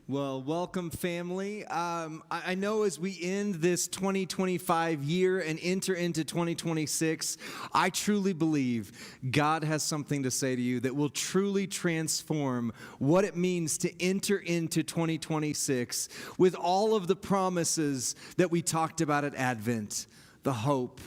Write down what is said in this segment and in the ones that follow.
Well, welcome, family. I know as we end this 2025 year and enter into 2026, I truly believe God has something to say to you that will truly transform what it means to enter into 2026 with all of the promises that we talked about at Advent, the hope,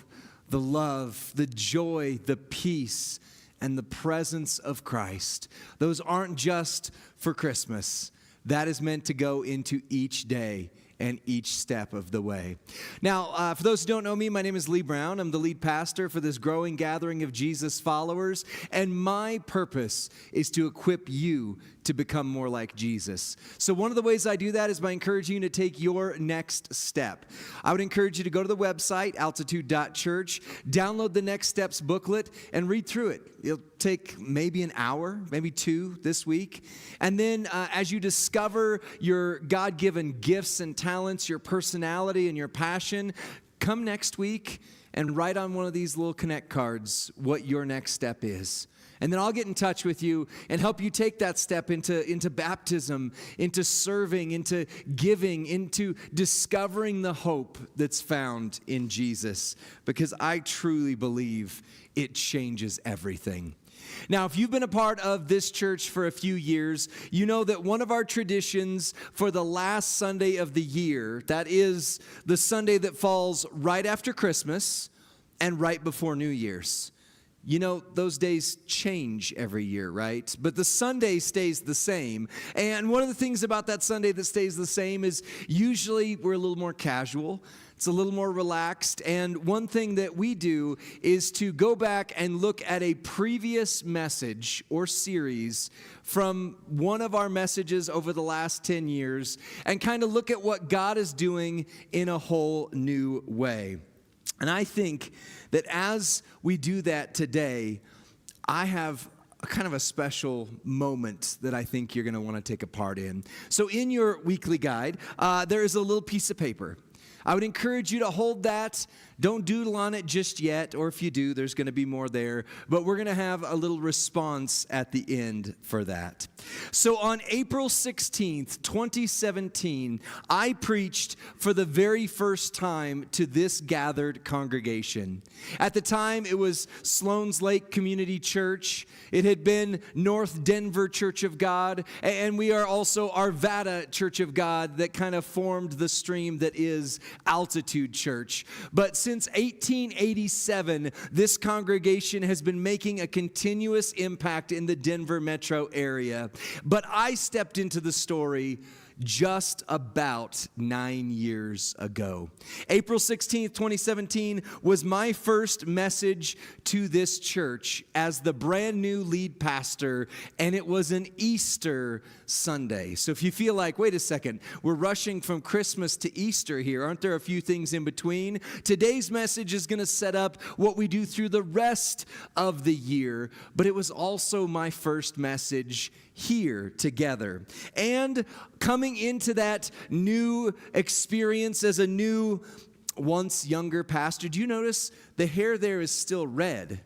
the love, the joy, the peace, and the presence of Christ. Those aren't just for Christmas. That is meant to go into each day and each step of the way. Now, for those who don't know me, my name is Lee Brown. I'm the lead pastor for this growing gathering of Jesus followers, and my purpose is to equip you to become more like Jesus. So one of the ways I do that is by encouraging you to take your next step. I would encourage you to go to the website, altitude.church, download the Next Steps booklet, and read through it. It'll take maybe an hour, maybe two this week. And then as you discover your God-given gifts and talents, your personality and your passion, come next week and write on one of these little connect cards what your next step is. And then I'll get in touch with you and help you take that step into baptism, into serving, into giving, into discovering the hope that's found in Jesus. Because I truly believe it changes everything. Now, if you've been a part of this church for a few years, you know that one of our traditions for the last Sunday of the year, that is the Sunday that falls right after Christmas and right before New Year's. You know, those days change every year, right? But the Sunday stays the same. And one of the things about that Sunday that stays the same is usually we're a little more casual. It's a little more relaxed. And one thing that we do is to go back and look at a previous message or series from one of our messages over the last 10 years and kind of look at what God is doing in a whole new way. And I think that as we do that today, I have a kind of a special moment that I think you're going to want to take a part in. So in your weekly guide, there is a little piece of paper. I would encourage you to hold that. Don't doodle on it just yet, or if you do, there's going to be more there. But we're going to have a little response at the end for that. So on April 16th, 2017, I preached for the very first time to this gathered congregation. At the time, it was Sloan's Lake Community Church. It had been North Denver Church of God, and we are also Arvada Church of God that kind of formed the stream that is Altitude Church. But since 1887, this congregation has been making a continuous impact in the Denver metro area. But I stepped into the story just about 9 years ago. April 16th, 2017 was my first message to this church as the brand new lead pastor, and it was an Easter Sunday. So if you feel like, wait a second, we're rushing from Christmas to Easter here, aren't there a few things in between? Today's message is going to set up what we do through the rest of the year, but it was also my first message here together. And coming into that new experience as a new, once younger pastor, do you notice the hair there is still red?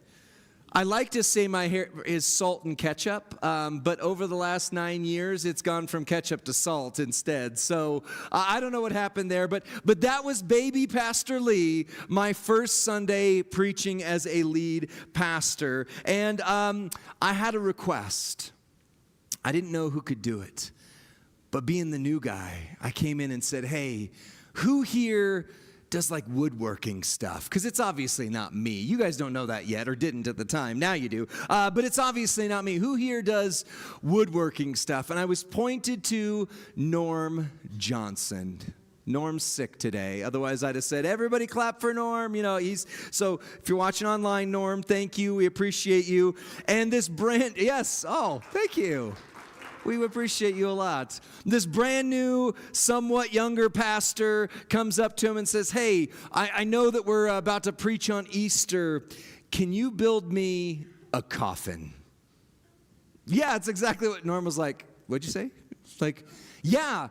I like to say my hair is salt and ketchup, but over the last 9 years, it's gone from ketchup to salt instead. So I don't know what happened there, but that was baby Pastor Lee, my first Sunday preaching as a lead pastor. And I had a request. I didn't know who could do it, but being the new guy, I came in and said, hey, who here does like woodworking stuff? Because it's obviously not me. You guys don't know that yet or didn't at the time. Now you do. But it's obviously not me. Who here does woodworking stuff? And I was pointed to Norm Johnson. Norm's sick today. Otherwise, I'd have said, everybody clap for Norm. You know, so if you're watching online, Norm, thank you. We appreciate you. And this yes, thank you. We appreciate you a lot. This brand new, somewhat younger pastor comes up to him and says, hey, I know that we're about to preach on Easter. Can you build me a coffin? Yeah, it's exactly what Norm was like. What'd you say? Like, yeah,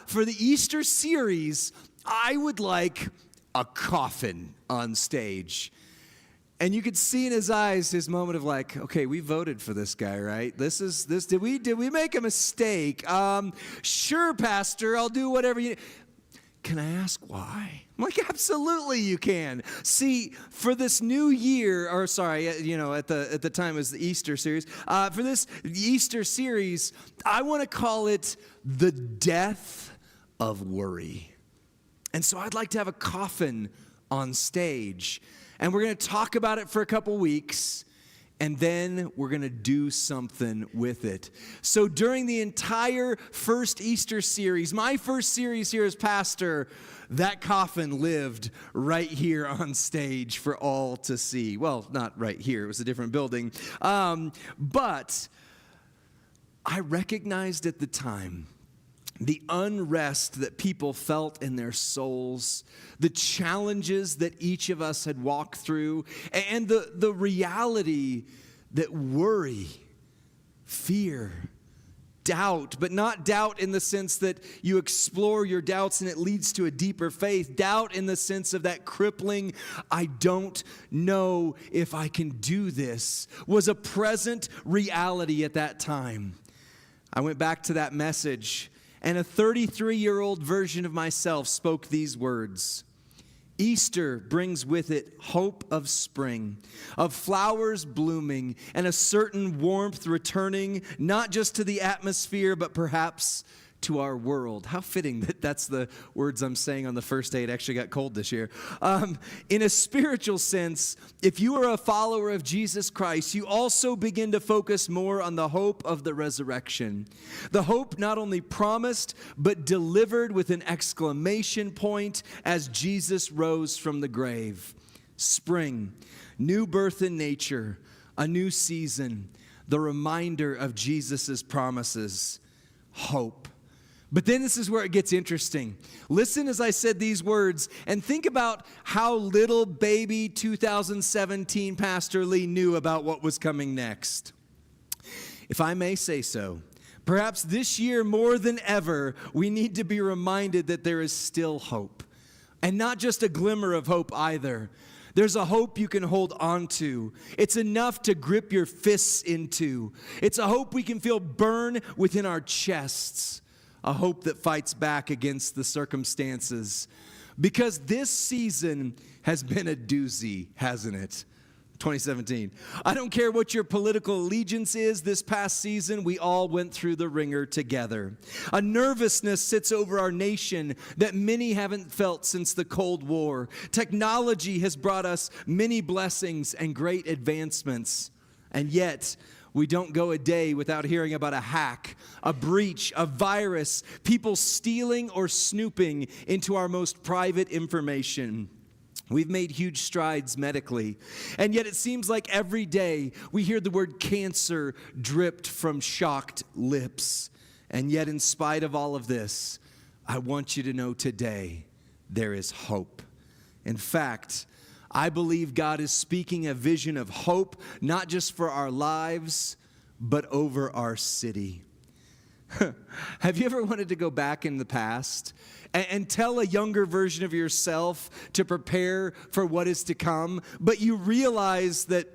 for the Easter series, I would like a coffin on stage. And you could see in his eyes his moment of like, okay, we voted for this guy, right? Did we make a mistake? Sure, Pastor, I'll do whatever you. Can I ask why? I'm like, absolutely you can. See, for this new year, or sorry, at the time it was the Easter series. For this Easter series, I want to call it the death of worry. And so I'd like to have a coffin on stage. And we're going to talk about it for a couple weeks. And then we're going to do something with it. So during the entire first Easter series, my first series here as pastor, that coffin lived right here on stage for all to see. Well, not right here. It was a different building. But I recognized at the time the unrest that people felt in their souls, the challenges that each of us had walked through, and the reality that worry, fear, doubt, but not doubt in the sense that you explore your doubts and it leads to a deeper faith, doubt in the sense of that crippling, I don't know if I can do this, was a present reality at that time. I went back to that message, and a 33-year-old version of myself spoke these words. Easter brings with it hope of spring, of flowers blooming, and a certain warmth returning, not just to the atmosphere, but perhaps to our world. How fitting that that's the words I'm saying on the first day. It actually got cold this year. In a spiritual sense, if you are a follower of Jesus Christ, you also begin to focus more on the hope of the resurrection. The hope not only promised, but delivered with an exclamation point as Jesus rose from the grave. Spring, new birth in nature, a new season, the reminder of Jesus' promises, hope. But then this is where it gets interesting. Listen as I said these words and think about how little baby 2017 Pastor Lee knew about what was coming next. If I may say so, perhaps this year more than ever, we need to be reminded that there is still hope. And not just a glimmer of hope either. There's a hope you can hold on to. It's enough to grip your fists into. It's a hope we can feel burn within our chests. A hope that fights back against the circumstances. Because this season has been a doozy, hasn't it? 2017. I don't care what your political allegiance is this past season, we all went through the ringer together. A nervousness sits over our nation that many haven't felt since the Cold War. Technology has brought us many blessings and great advancements. And yet, we don't go a day without hearing about a hack, a breach, a virus, people stealing or snooping into our most private information. We've made huge strides medically, and yet it seems like every day we hear the word cancer dripped from shocked lips. And yet in spite of all of this, I want you to know today there is hope. In fact, I believe God is speaking a vision of hope, not just for our lives, but over our city. Have you ever wanted to go back in the past and tell a younger version of yourself to prepare for what is to come, but you realize that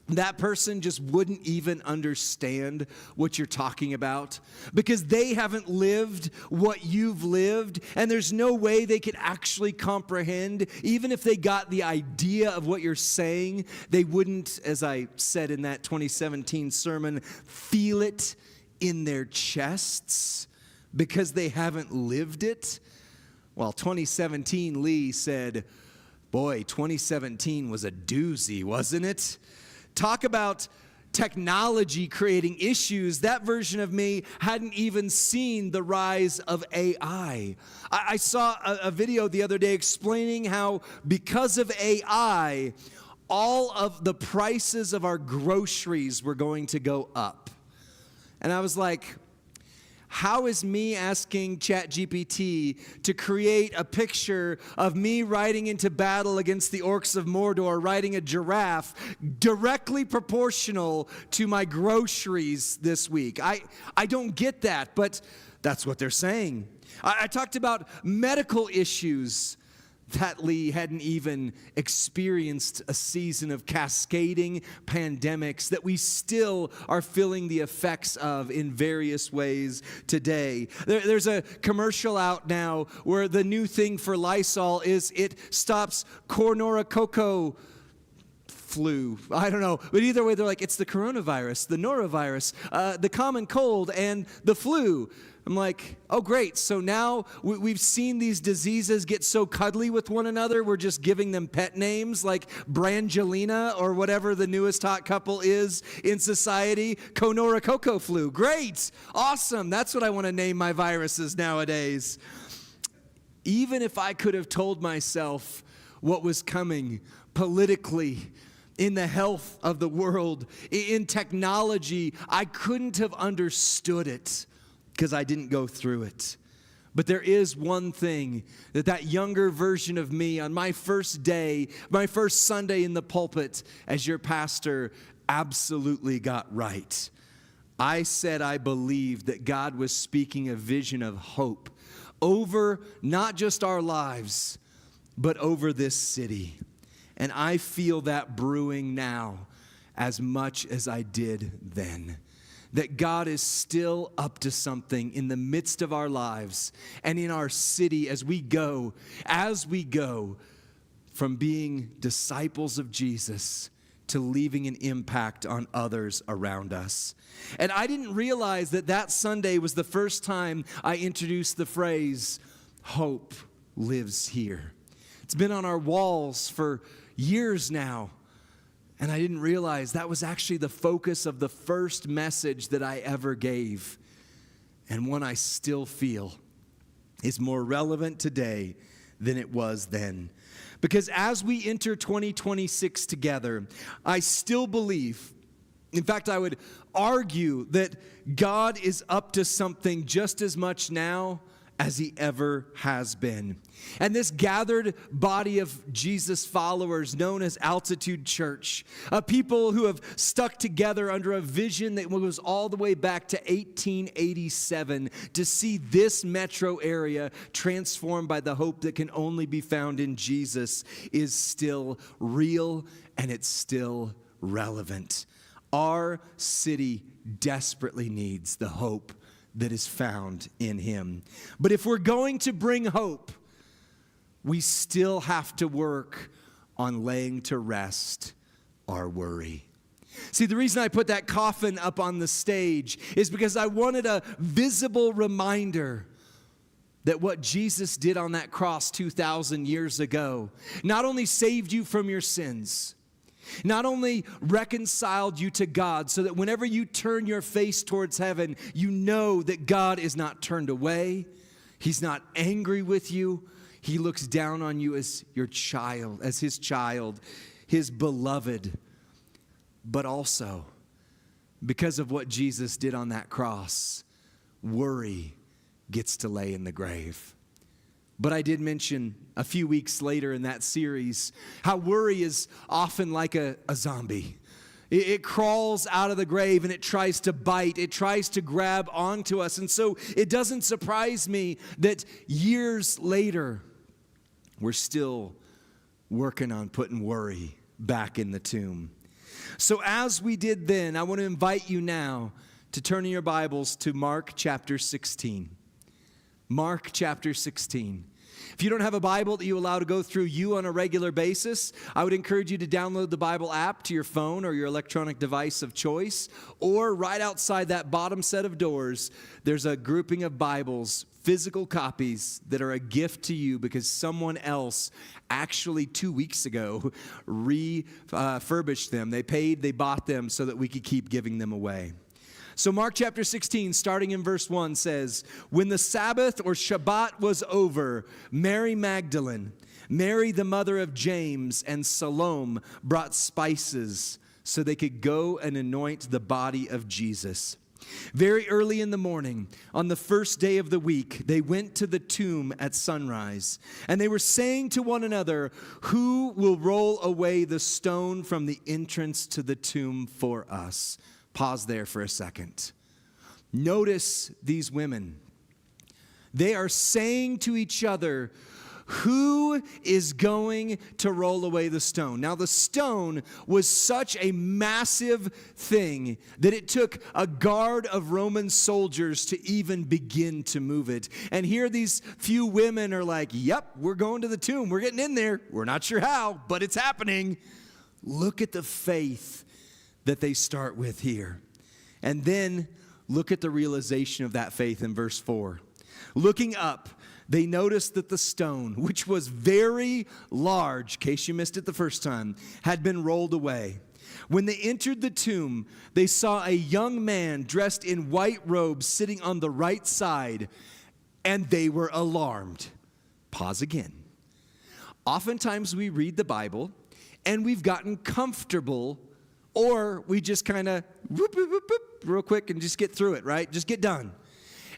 that person just wouldn't even understand what you're talking about because they haven't lived what you've lived, and there's no way they could actually comprehend. Even if they got the idea of what you're saying, they wouldn't, as I said in that 2017 sermon, feel it in their chests because they haven't lived it. Well, 2017, Lee said, boy, 2017 was a doozy, wasn't it? Talk about technology creating issues. That version of me hadn't even seen the rise of AI. I saw a video the other day explaining how because of AI, all of the prices of our groceries were going to go up. And I was like, how is me asking ChatGPT to create a picture of me riding into battle against the orcs of Mordor, riding a giraffe, directly proportional to my groceries this week? I don't get that, but that's what they're saying. I talked about medical issues that Lee hadn't even experienced a season of cascading pandemics that we still are feeling the effects of in various ways today. There's a commercial out now where the new thing for Lysol is it stops coronarococco flu. I don't know. But either way, they're like, it's the coronavirus, the norovirus, the common cold, and the flu. I'm like, oh, great. So now we've seen these diseases get so cuddly with one another, we're just giving them pet names like Brangelina or whatever the newest hot couple is in society. Conorococco flu. Great. Awesome. That's what I want to name my viruses nowadays. Even if I could have told myself what was coming politically, in the health of the world, in technology, I couldn't have understood it because I didn't go through it. But there is one thing that younger version of me on my first day, my first Sunday in the pulpit as your pastor, absolutely got right. I said I believed that God was speaking a vision of hope over not just our lives, but over this city. And I feel that brewing now as much as I did then. That God is still up to something in the midst of our lives and in our city as we go from being disciples of Jesus to leaving an impact on others around us. And I didn't realize that Sunday was the first time I introduced the phrase, hope lives here. It's been on our walls for years now. And I didn't realize that was actually the focus of the first message that I ever gave. And one I still feel is more relevant today than it was then. Because as we enter 2026 together, I still believe, in fact, I would argue that God is up to something just as much now as he ever has been. And this gathered body of Jesus followers known as Altitude Church, people who have stuck together under a vision that goes all the way back to 1887 to see this metro area transformed by the hope that can only be found in Jesus, is still real and it's still relevant. Our city desperately needs the hope that is found in him. But if we're going to bring hope, we still have to work on laying to rest our worry. See, the reason I put that coffin up on the stage is because I wanted a visible reminder that what Jesus did on that cross 2,000 years ago not only saved you from your sins, not only reconciled you to God so that whenever you turn your face towards heaven, you know that God is not turned away. He's not angry with you. He looks down on you as your child, as his child, his beloved. But also, because of what Jesus did on that cross, worry gets to lay in the grave. But I did mention a few weeks later in that series how worry is often like a zombie. It crawls out of the grave and it tries to bite. It tries to grab onto us. And so it doesn't surprise me that years later, we're still working on putting worry back in the tomb. So as we did then, I want to invite you now to turn in your Bibles to Mark chapter 16. Mark chapter 16. If you don't have a Bible that you allow to go through you on a regular basis, I would encourage you to download the Bible app to your phone or your electronic device of choice, or right outside that bottom set of doors, there's a grouping of Bibles, physical copies that are a gift to you because someone else actually 2 weeks ago refurbished them. They bought them so that we could keep giving them away. So Mark chapter 16, starting in verse 1 says, when the Sabbath or Shabbat was over, Mary Magdalene, Mary the mother of James, and Salome brought spices so they could go and anoint the body of Jesus. Very early in the morning, on the first day of the week, they went to the tomb at sunrise, and they were saying to one another, who will roll away the stone from the entrance to the tomb for us? Pause there for a second. Notice these women. They are saying to each other, Who is going to roll away the stone? Now, the stone was such a massive thing that it took a guard of Roman soldiers to even begin to move it. And here these few women are like, yep, we're going to the tomb. We're getting in there. We're not sure how, but it's happening. Look at the faith that they start with here. And then look at the realization of that faith in verse 4. Looking up, they noticed that the stone, which was very large, in case you missed it the first time, had been rolled away. When they entered the tomb, they saw a young man dressed in white robes sitting on the right side, and they were alarmed. Pause again. Oftentimes we read the Bible, and we've gotten comfortable, or we just kind of whoop, whoop, whoop, whoop, real quick and just get through it, right? Just get done.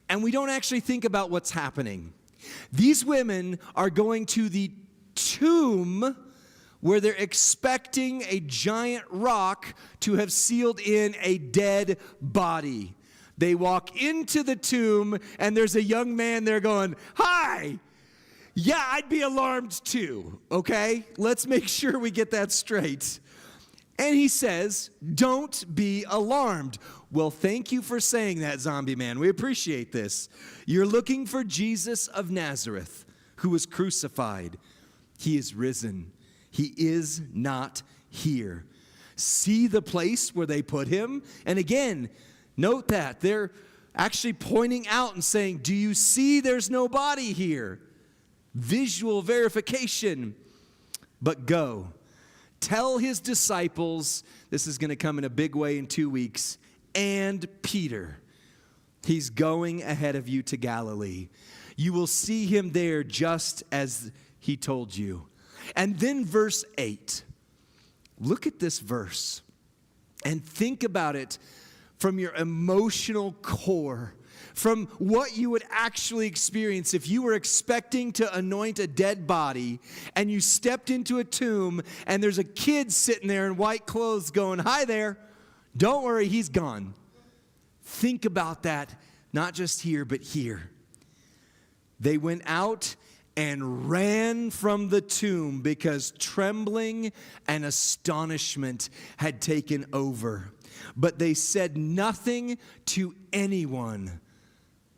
And we don't actually think about what's happening. These women are going to the tomb where they're expecting a giant rock to have sealed in a dead body. They walk into the tomb, and there's a young man there going, "Hi! Yeah, I'd be alarmed too, okay? Let's make sure we get that straight." And he says, "Don't be alarmed." Well, thank you for saying that, zombie man. We appreciate this. You're looking for Jesus of Nazareth, who was crucified. He is risen. He is not here. See the place where they put him? And again, note that they're actually pointing out and saying, do you see there's no body here? Visual verification. But go. Tell his disciples, this is going to come in a big way in 2 weeks, and Peter, he's going ahead of you to Galilee. You will see him there just as he told you. And then verse 8. Look at this verse and think about it from your emotional core, from what you would actually experience if you were expecting to anoint a dead body and you stepped into a tomb and there's a kid sitting there in white clothes going, "Hi there, don't worry, he's gone." Think about that, not just here, but here. They went out and ran from the tomb because trembling and astonishment had taken over. But they said nothing to anyone.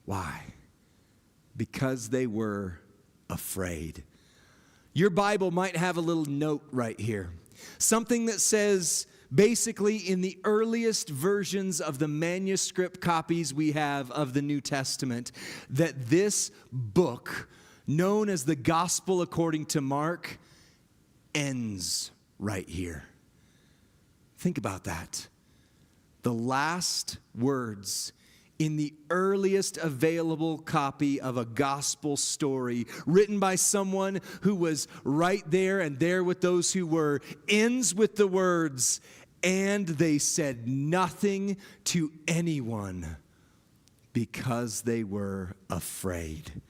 Why? Because they were afraid. Your Bible might have a little note right here. Something that says, basically in the earliest versions of the manuscript copies we have of the New Testament, that this book, known as the Gospel according to Mark, ends right here. Think about that. The last words in the earliest available copy of a gospel story written by someone who was right there and there with those who were, ends with the words, "And they said nothing to anyone because they were afraid."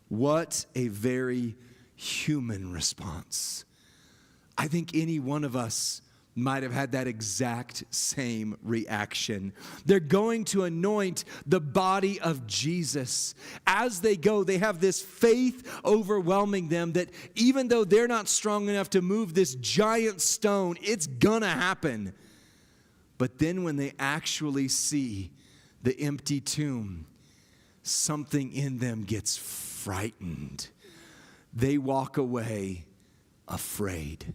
What a very human response. I think any one of us might have had that exact same reaction. They're going to anoint the body of Jesus. As they go, they have this faith overwhelming them that even though they're not strong enough to move this giant stone, it's gonna happen. But then when they actually see the empty tomb, something in them gets frightened. They walk away afraid.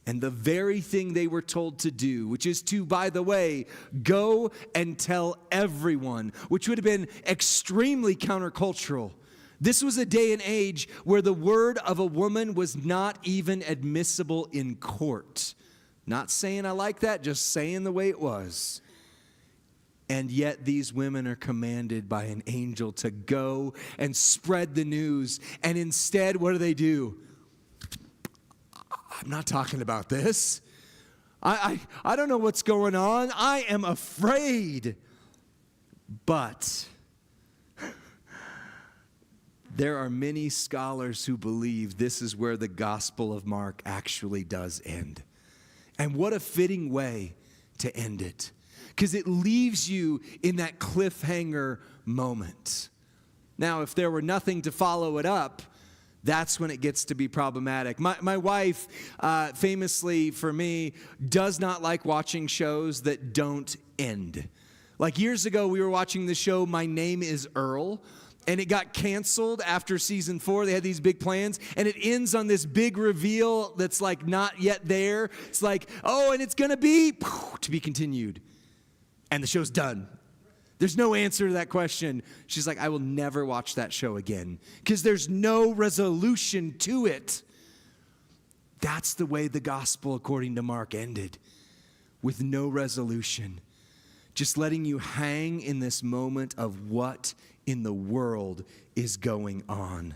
And the very thing they were told to do, which is to, by the way, go and tell everyone, which would have been extremely countercultural. This was a day and age where the word of a woman was not even admissible in court. Not saying I like that, just saying the way it was. And yet these women are commanded by an angel to go and spread the news. And instead, what do? I'm not talking about this. I don't know what's going on. I am afraid. But there are many scholars who believe this is where the Gospel of Mark actually does end. And what a fitting way to end it. Because it leaves you in that cliffhanger moment. Now, if there were nothing to follow it up, That's when it gets to be problematic. My wife, famously for me, does not like watching shows that don't end. Like years ago, we were watching the show My Name is Earl, and it got canceled after season 4. They had these big plans, and it ends on this big reveal that's like not yet there. It's like, oh, and it's going to be to be continued. And the show's done. There's no answer to that question. She's like, I will never watch that show again because there's no resolution to it. That's the way the gospel, according to Mark, ended, with no resolution. Just letting you hang in this moment of what in the world is going on.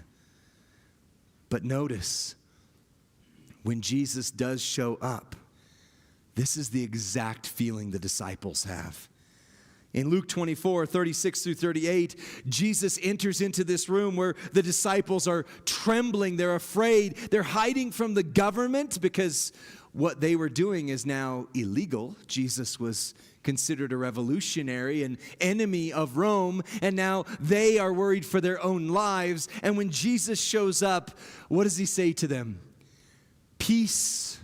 But notice, when Jesus does show up, this is the exact feeling the disciples have. In Luke 24, 36 through 38, Jesus enters into this room where the disciples are trembling. They're afraid. They're hiding from the government because what they were doing is now illegal. Jesus was considered a revolutionary, an enemy of Rome, and now they are worried for their own lives. And when Jesus shows up, what does he say to them? Peace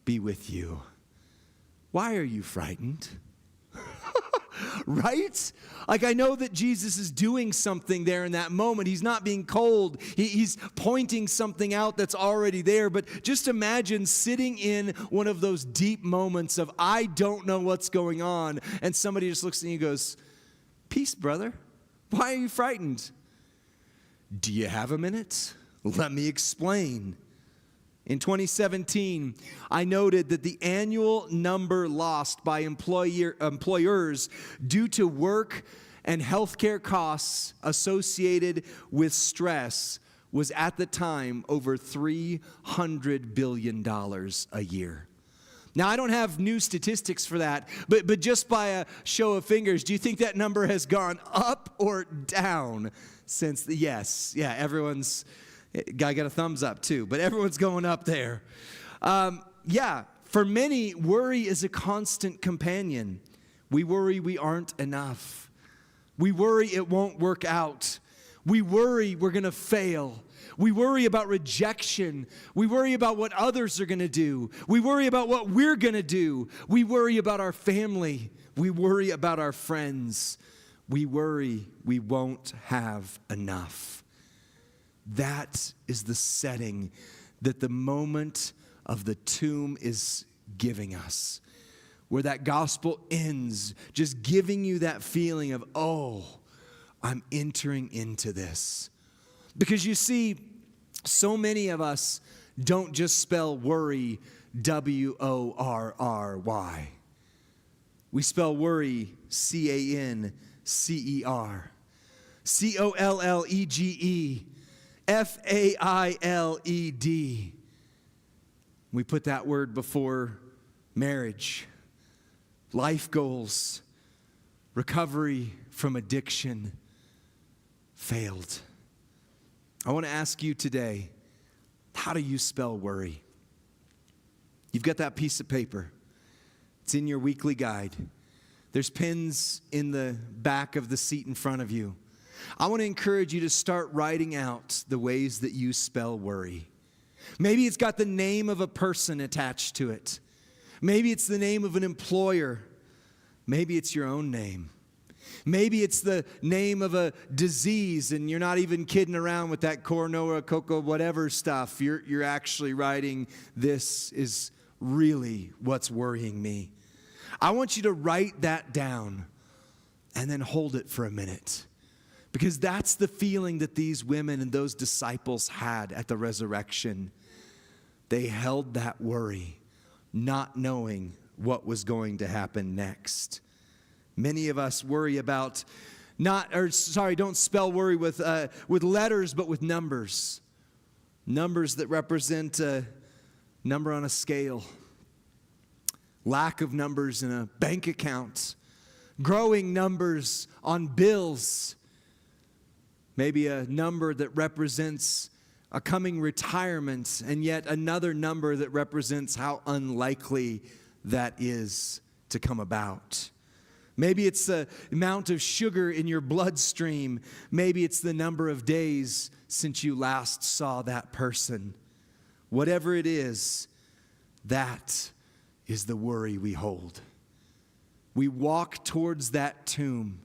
be with you. Why are you frightened? Right? Like, I know that Jesus is doing something there in that moment. He's not being cold. He's pointing something out that's already there. But just imagine sitting in one of those deep moments of, I don't know what's going on. And somebody just looks at you and goes, peace, brother. Why are you frightened? Do you have a minute? Let me explain. In 2017, I noted that the annual number lost by employers due to work and healthcare costs associated with stress was at the time over $300 billion a year. Now, I don't have new statistics for that, but just by a show of fingers, do you think that number has gone up or down since the, yes, yeah, everyone's, guy got a thumbs up too, but everyone's going up there. For many, worry is a constant companion. We worry we aren't enough. We worry it won't work out. We worry we're going to fail. We worry about rejection. We worry about what others are going to do. We worry about what we're going to do. We worry about our family. We worry about our friends. We worry we won't have enough. That is the setting that the moment of the tomb is giving us, where that gospel ends, just giving you that feeling of, oh, I'm entering into this. Because you see, so many of us don't just spell worry W-O-R-R-Y. We spell worry C-A-N-C-E-R. C-O-L-L-E-G-E. F-A-I-L-E-D. We put that word before marriage, life goals, recovery from addiction, failed. I want to ask you today, how do you spell worry? You've got that piece of paper. It's in your weekly guide. There's pens in the back of the seat in front of you. I want to encourage you to start writing out the ways that you spell worry. Maybe it's got the name of a person attached to it. Maybe it's the name of an employer. Maybe it's your own name. Maybe it's the name of a disease and you're not even kidding around with that Coronora, Coco, whatever stuff. You're actually writing, this is really what's worrying me. I want you to write that down and then hold it for a minute. Because that's the feeling that these women and those disciples had at the resurrection. They held that worry, not knowing what was going to happen next. Many of us worry about don't spell worry with letters, but with numbers. Numbers that represent a number on a scale. Lack of numbers in a bank account. Growing numbers on bills. Maybe a number that represents a coming retirement, and yet another number that represents how unlikely that is to come about. Maybe it's the amount of sugar in your bloodstream. Maybe it's the number of days since you last saw that person. Whatever it is, that is the worry we hold. We walk towards that tomb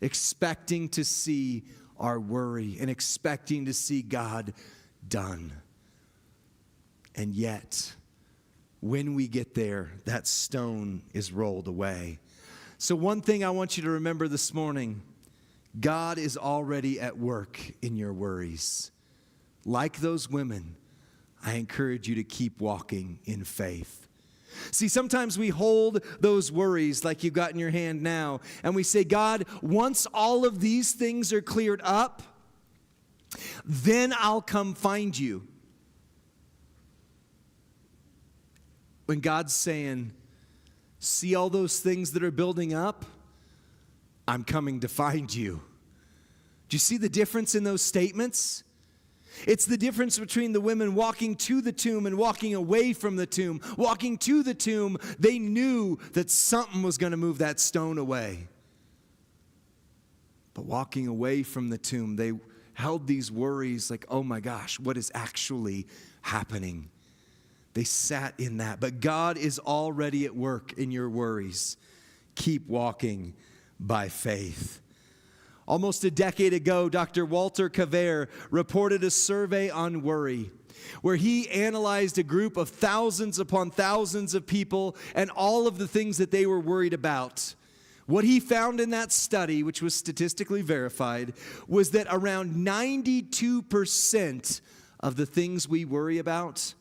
expecting to see our worry and expecting to see God done. And yet, when we get there, that stone is rolled away. So one thing I want you to remember this morning, God is already at work in your worries. Like those women, I encourage you to keep walking in faith. See, sometimes we hold those worries like you've got in your hand now, and we say, God, once all of these things are cleared up, then I'll come find you. When God's saying, see all those things that are building up? I'm coming to find you. Do you see the difference in those statements? It's the difference between the women walking to the tomb and walking away from the tomb. Walking to the tomb, they knew that something was going to move that stone away. But walking away from the tomb, they held these worries like, oh my gosh, what is actually happening? They sat in that. But God is already at work in your worries. Keep walking by faith. Almost a decade ago, Dr. Walter Cavere reported a survey on worry, where he analyzed a group of thousands upon thousands of people and all of the things that they were worried about. What he found in that study, which was statistically verified, was that around 92% of the things we worry about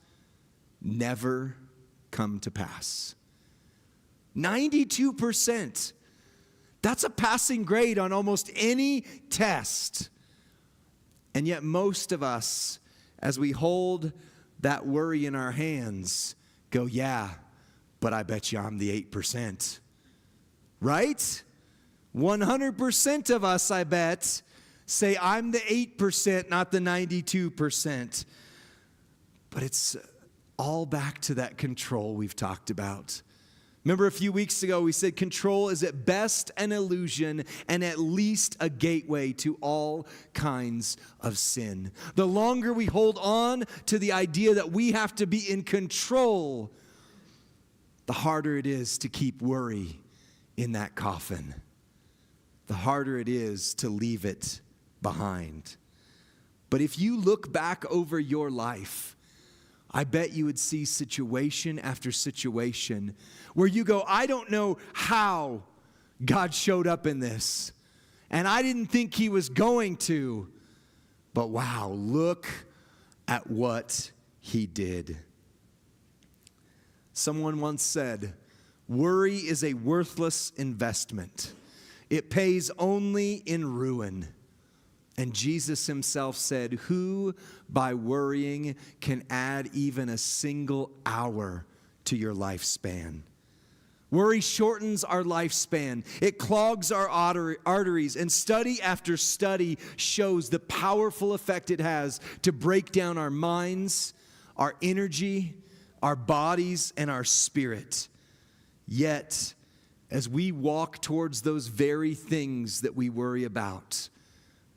never come to pass. 92%. That's a passing grade on almost any test. And yet most of us, as we hold that worry in our hands, go, yeah, but I bet you I'm the 8%. Right? 100% of us, I bet, say I'm the 8%, not the 92%. But it's all back to that control we've talked about. Remember a few weeks ago we said control is at best an illusion and at least a gateway to all kinds of sin. The longer we hold on to the idea that we have to be in control, the harder it is to keep worry in that coffin. The harder it is to leave it behind. But if you look back over your life, I bet you would see situation after situation where you go, I don't know how God showed up in this. And I didn't think he was going to. But wow, look at what he did. Someone once said, worry is a worthless investment. It pays only in ruin. And Jesus himself said, who by worrying can add even a single hour to your lifespan? Worry shortens our lifespan. It clogs our arteries. And study after study shows the powerful effect it has to break down our minds, our energy, our bodies, and our spirit. Yet, as we walk towards those very things that we worry about,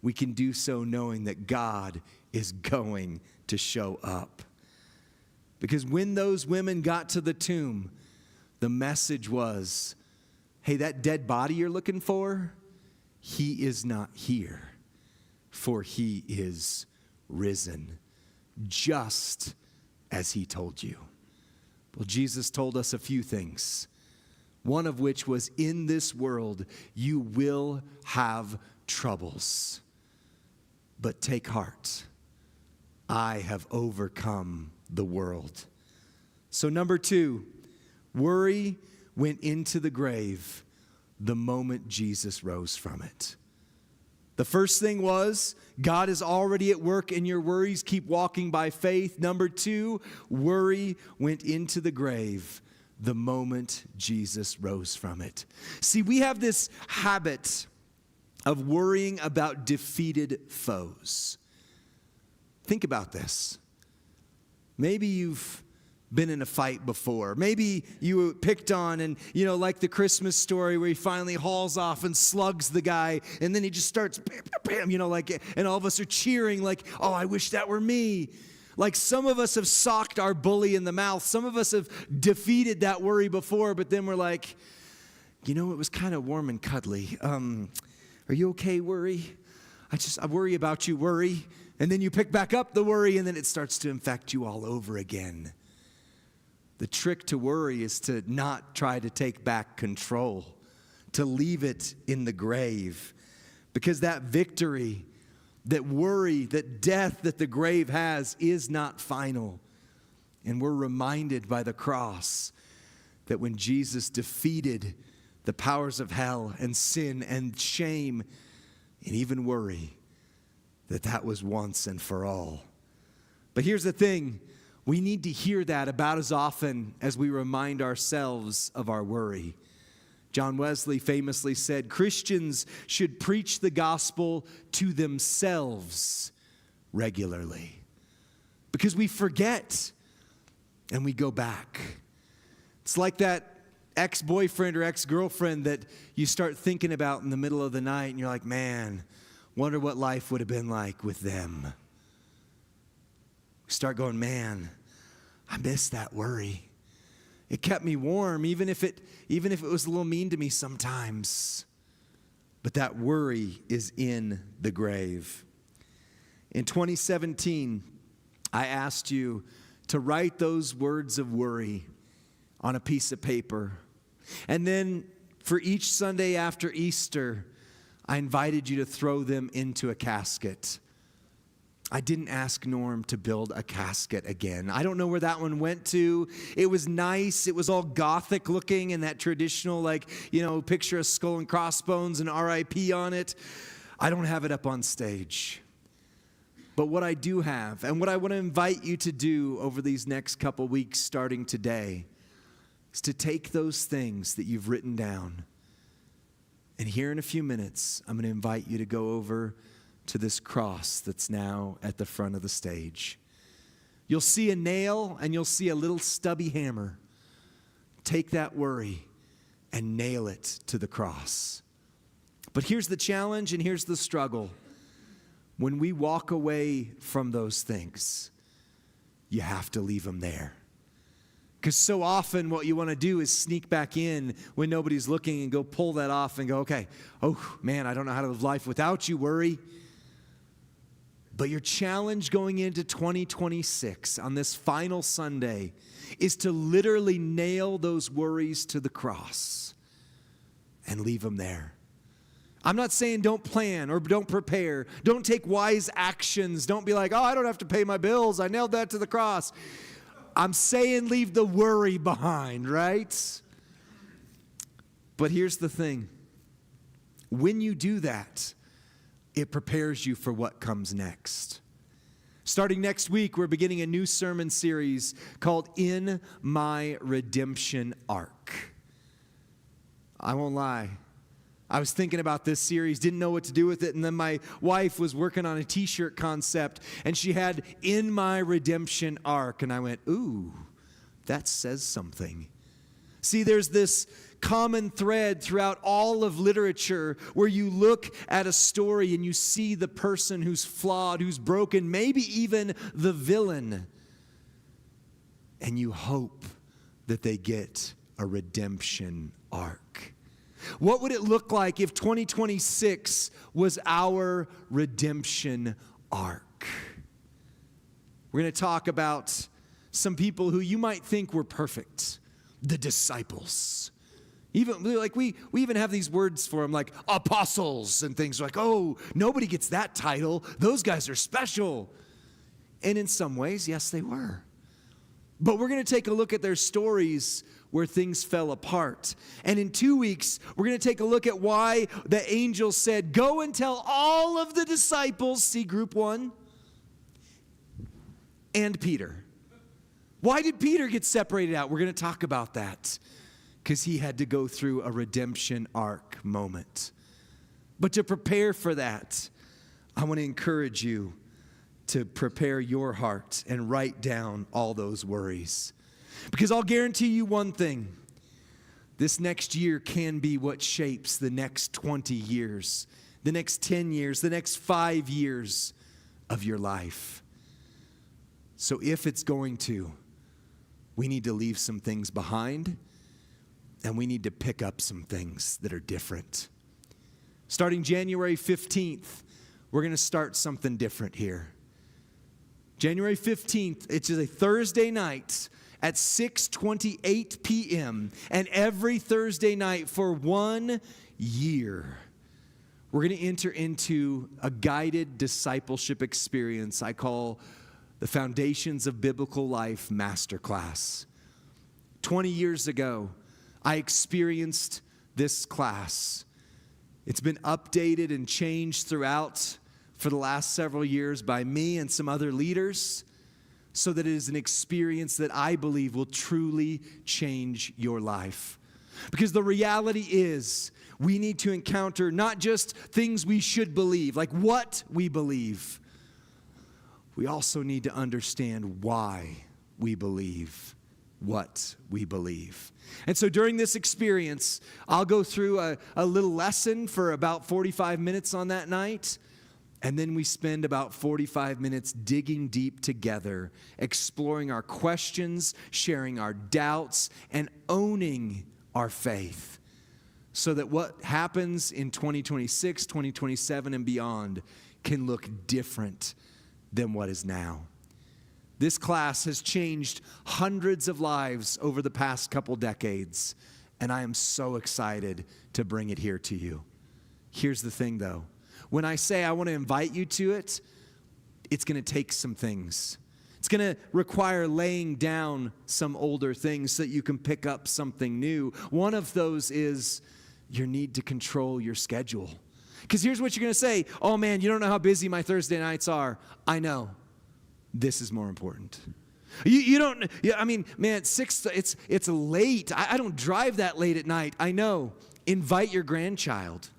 we can do so knowing that God is going to show up. Because when those women got to the tomb, the message was, hey, that dead body you're looking for, he is not here, for he is risen, just as he told you. Well, Jesus told us a few things, one of which was, in this world, you will have troubles. But take heart, I have overcome the world. So number 2, worry went into the grave the moment Jesus rose from it. The first thing was, God is already at work in your worries. Keep walking by faith. Number 2, worry went into the grave the moment Jesus rose from it. See, we have this habit of worrying about defeated foes. Think about this. Maybe you've been in a fight before. Maybe you were picked on and, like the Christmas story where he finally hauls off and slugs the guy, and then he just starts, bam, bam, bam, and all of us are cheering like, oh, I wish that were me. Like some of us have socked our bully in the mouth. Some of us have defeated that worry before, but then we're like, it was kind of warm and cuddly. Are you okay, worry? I worry about you, worry. And then you pick back up the worry, and then it starts to infect you all over again. The trick to worry is to not try to take back control, to leave it in the grave. Because that victory, that worry, that death that the grave has is not final. And we're reminded by the cross that when Jesus defeated the powers of hell and sin and shame and even worry, that was once and for all. But here's the thing. We need to hear that about as often as we remind ourselves of our worry. John Wesley famously said, Christians should preach the gospel to themselves regularly. Because we forget and we go back. It's like that ex-boyfriend or ex-girlfriend that you start thinking about in the middle of the night and you're like, man, wonder what life would have been like with them. Start going, man, I miss that worry. It kept me warm, even if it was a little mean to me sometimes. But that worry is in the grave. In 2017, I asked you to write those words of worry on a piece of paper. And then for each Sunday after Easter, I invited you to throw them into a casket. I didn't ask Norm to build a casket again. I don't know where that one went to. It was nice. It was all gothic looking and that traditional, picture of skull and crossbones and RIP on it. I don't have it up on stage. But what I do have, and what I want to invite you to do over these next couple weeks starting today, is to take those things that you've written down. And here in a few minutes, I'm going to invite you to go over to this cross that's now at the front of the stage. You'll see a nail and you'll see a little stubby hammer. Take that worry and nail it to the cross. But here's the challenge and here's the struggle. When we walk away from those things, you have to leave them there. Because so often what you want to do is sneak back in when nobody's looking and go pull that off and go, okay, oh man, I don't know how to live life without you, worry. But your challenge going into 2026 on this final Sunday is to literally nail those worries to the cross and leave them there. I'm not saying don't plan or don't prepare. Don't take wise actions. Don't be like, oh, I don't have to pay my bills. I nailed that to the cross. I'm saying leave the worry behind, right? But here's the thing. When you do that, it prepares you for what comes next. Starting next week, we're beginning a new sermon series called In My Redemption Arc. I won't lie. I was thinking about this series, didn't know what to do with it, and then my wife was working on a t-shirt concept, and she had In My Redemption Arc, and I went, ooh, that says something. See, there's this common thread throughout all of literature where you look at a story and you see the person who's flawed, who's broken, maybe even the villain, and you hope that they get a redemption arc. What would it look like if 2026 was our redemption arc? We're going to talk about some people who you might think were perfect, the disciples. Even we even have these words for them like apostles and things like, oh, nobody gets that title. Those guys are special. And in some ways, yes, they were. But we're going to take a look at their stories where things fell apart. And in 2 weeks, we're going to take a look at why the angel said, go and tell all of the disciples, see group 1, and Peter. Why did Peter get separated out? We're going to talk about that because he had to go through a redemption arc moment. But to prepare for that, I want to encourage you to prepare your heart and write down all those worries. Because I'll guarantee you one thing. This next year can be what shapes the next 20 years, the next 10 years, the next 5 years of your life. So if it's going to, we need to leave some things behind, and we need to pick up some things that are different. Starting January 15th, we're going to start something different here. January 15th, it's a Thursday night at 6:28 p.m. And every Thursday night for 1 year, we're going to enter into a guided discipleship experience I call the Foundations of Biblical Life Masterclass. 20 years ago, I experienced this class. It's been updated and changed throughout for the last several years by me and some other leaders, so that it is an experience that I believe will truly change your life. Because the reality is, we need to encounter not just things we should believe, like what we believe. We also need to understand why we believe what we believe. And so during this experience, I'll go through a little lesson for about 45 minutes on that night. And then we spend about 45 minutes digging deep together, exploring our questions, sharing our doubts, and owning our faith, so that what happens in 2026, 2027, and beyond can look different than what is now. This class has changed hundreds of lives over the past couple decades, and I am so excited to bring it here to you. Here's the thing, though. When I say I want to invite you to it, it's going to take some things. It's going to require laying down some older things so that you can pick up something new. One of those is your need to control your schedule. Because here's what you're going to say. Oh man, you don't know how busy my Thursday nights are. I know. This is more important. You don't, I mean, man, it's late. I don't drive that late at night. I know. Invite your grandchild.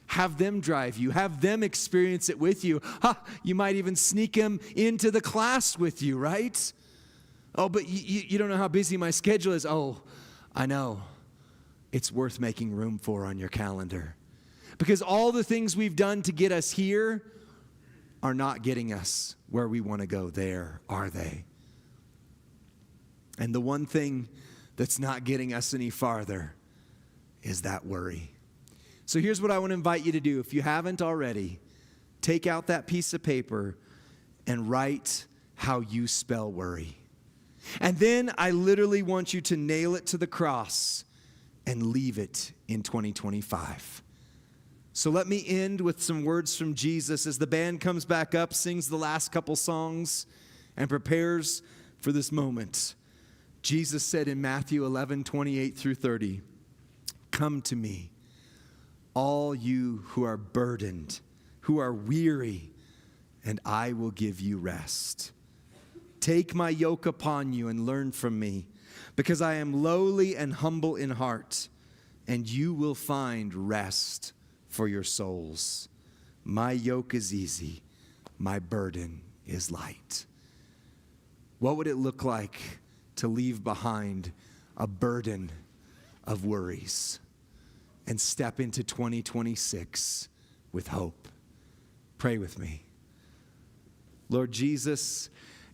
Have them drive you. Have them experience it with you. You might even sneak them into the class with you, right? Oh, but you don't know how busy my schedule is. Oh, I know. It's worth making room for on your calendar. Because all the things we've done to get us here are not getting us where we want to go there, are they? And the one thing that's not getting us any farther is that worry. So here's what I want to invite you to do. If you haven't already, take out that piece of paper and write how you spell worry. And then I literally want you to nail it to the cross and leave it in 2025. So let me end with some words from Jesus as the band comes back up, sings the last couple songs, and prepares for this moment. Jesus said in Matthew 11:28 through 30, "Come to me, all you who are burdened, who are weary, and I will give you rest. Take my yoke upon you and learn from me, because I am lowly and humble in heart, and you will find rest for your souls. My yoke is easy, my burden is light." What would it look like to leave behind a burden of worries and step into 2026 with hope? Pray with me. Lord Jesus,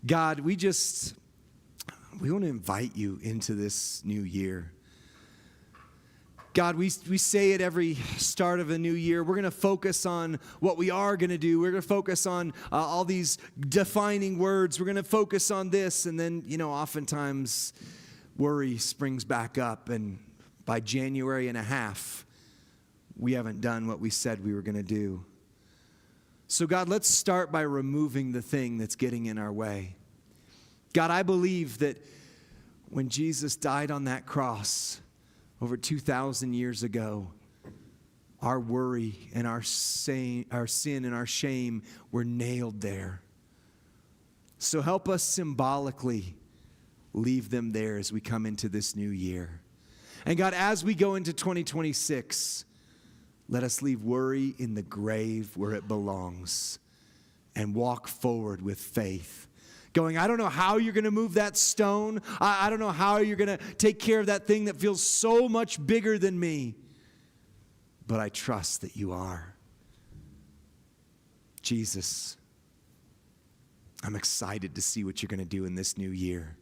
God, we want to invite you into this new year. God, we say it every start of a new year. We're going to focus on what we are going to do. We're going to focus on all these defining words. We're going to focus on this. And then, oftentimes worry springs back up. And by January and a half, we haven't done what we said we were going to do. So God, let's start by removing the thing that's getting in our way. God, I believe that when Jesus died on that cross over 2,000 years ago, our worry and our sin and our shame were nailed there. So help us symbolically leave them there as we come into this new year. And God, as we go into 2026, let us leave worry in the grave where it belongs and walk forward with faith. going, I don't know how you're going to move that stone. I don't know how you're going to take care of that thing that feels so much bigger than me. But I trust that you are. Jesus, I'm excited to see what you're going to do in this new year.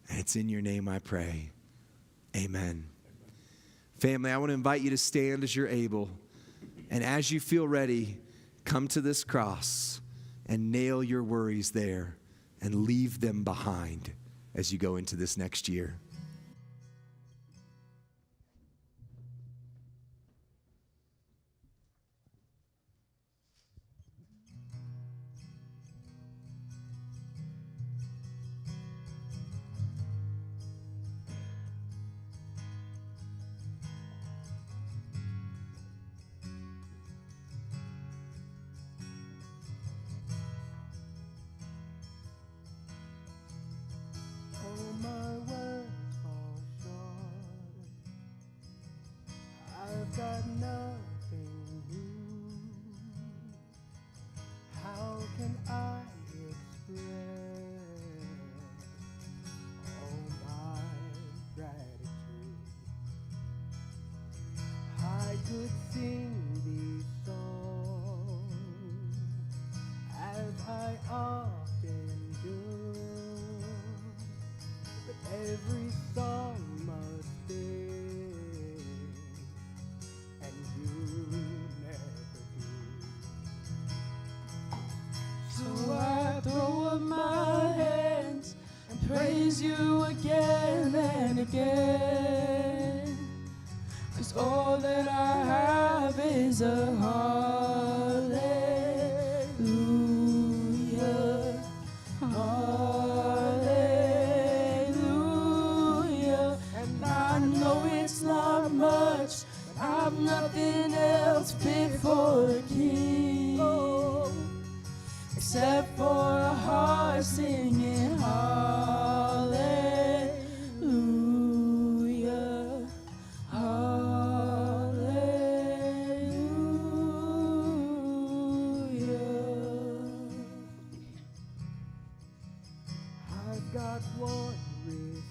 And it's in your name I pray. Amen. Family, I want to invite you to stand as you're able. And as you feel ready, come to this cross and nail your worries there and leave them behind as you go into this next year. Got nothing new. How can I express all my gratitude? I could sing these songs as I often do, but every song must end. So I throw up my hands and praise you again and again. 'Cause all that I have is a hallelujah, hallelujah. And I know it's not much, but I've nothing else fit for the King. Except for a heart singing hallelujah, hallelujah. I've got one response